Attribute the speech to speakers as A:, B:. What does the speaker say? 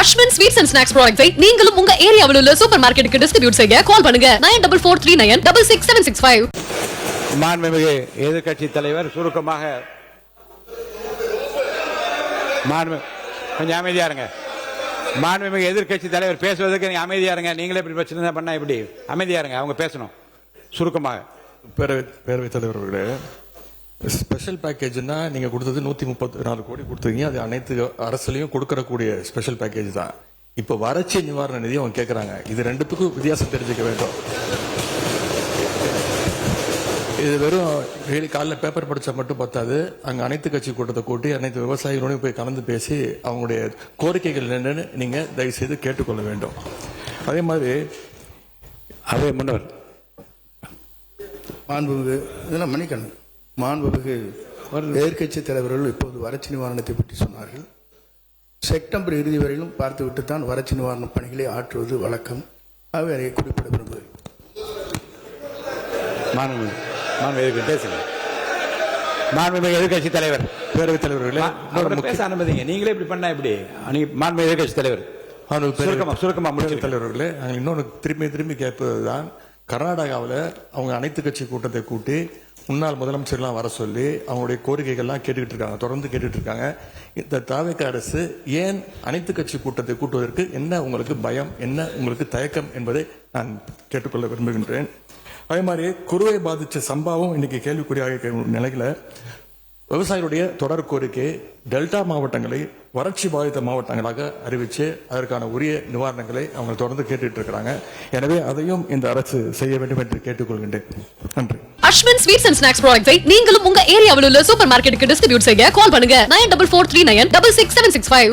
A: Ashwin sweets and snacks ப்ராடக்ட்ஸை நீங்களும் உங்க ஏரியாவில் உள்ள சூப்பர் மார்க்கெட்டுக்கு டிஸ்ட்ரிபியூட் செய்ய கால் பண்ணுங்க 9443966765.
B: மாண்புமிகு எதிர்க்கட்சி தலைவர் சுருக்கமாக கொஞ்சம் அமைதியா இருங்க. மாண்புமிகு எதிர்க்கட்சி தலைவர் பேசுவதற்கு நீங்க அமைதியா இருங்க. நீங்களே இப்படி பிரச்சனை பண்ணா எப்படி? அமைதியா இருங்க, அவங்க பேசணும் சுருக்கமாக.
C: பேரவைத் தலைவர் அவர்களே, ஸ்பெஷல் பேக்கேஜ்னா நீங்க கொடுத்தது 134 கோடி கொடுத்தீங்க. அது அனைத்து அரசுலையும் கொடுக்கறக்கூடிய ஸ்பெஷல் பேக்கேஜ் தான். இப்ப வறட்சி நிவாரண நிதி அவங்க கேட்கறாங்க. இது ரெண்டுத்துக்கும் வித்தியாசம் தெரிஞ்சுக்க வேண்டும். இது வெறும் காலைல பேப்பர் படிச்சா மட்டும் பத்தாது. அங்க அனைத்து கட்சி கூட்டத்தை கூட்டி அனைத்து விவசாயிகளோடையும் போய் கலந்து பேசி அவங்களுடைய கோரிக்கைகள் என்னன்னு நீங்க தயவு செய்து கேட்டுக்கொள்ள வேண்டும். அதே மாதிரி
B: முன்னவர்
D: மாண்புமிகு இதெல்லாம் மன்னிக்கணும். மாண்புமிகு எதிர்க்கட்சி தலைவர்கள் இப்போது வறட்சி நிவாரணத்தை பற்றி சொன்னார்கள். செப்டம்பர் இறுதி வரையிலும் பார்த்துவிட்டு தான் வறட்சி நிவாரண பணிகளை ஆற்றுவது வழக்கம். ஆகவே அதை குறிப்பிட விரும்புகிறேன்.
B: மாண்புமிகு எதிர்க்கட்சி தலைவர்,
C: பேரவைத் தலைவர்களே,
B: பேச அனுமதிங்க. நீங்களே இப்படி பண்ணா எப்படி? மாண்புமிகு எதிர்க்கட்சி தலைவர் சுருக்கமா முடிச்சு.
C: தலைவர்களே, இன்னொன்று திரும்பி கேட்பதுதான், கர்நாடகாவில் அவங்க அனைத்து கட்சி கூட்டத்தை கூட்டி முன்னாள் முதலமைச்சர்லாம் வர சொல்லி அவங்களுடைய கோரிக்கைகள்லாம் கேட்டுக்கிட்டு இருக்காங்க, தொடர்ந்து கேட்டுட்டு இருக்காங்க. இந்த தாவேக அரசு ஏன் அனைத்து கட்சி கூட்டத்தை கூட்டுவதற்கு என்ன உங்களுக்கு பயம், என்ன உங்களுக்கு தயக்கம் என்பதை நான் கேட்டுக்கொள்ள விரும்புகின்றேன். அதே மாதிரி குறுவை பாதிச்ச சம்பவம் இன்னைக்கு கேள்விக்குறியாக நிலையில விவசாயிகளுடைய தொடர் கோரிக்கை டெல்டா மாவட்டங்களை வறட்சி பாதித்த மாவட்டங்களாக அறிவிச்சு அதற்கான உரிய நிவாரணங்களை அவங்க தொடர்ந்து கேட்டுட்டு இருக்கிறாங்க. எனவே அதையும் இந்த அரசு செய்ய வேண்டும் என்று கேட்டுக்கொள்கின்றேன். நன்றி.
A: அஸ்வின் ஸ்வீட்ஸ் அண்ட் ஸ்நாக்ஸ் ப்ராடக்ட்ஸை நீங்களும் உங்க ஏரியாவில் உள்ள சூப்பர் மார்க்கெட்டுக்கு டிஸ்ட்ரிபியூட் செய்ய கால் பண்ணுங்க 9443966765.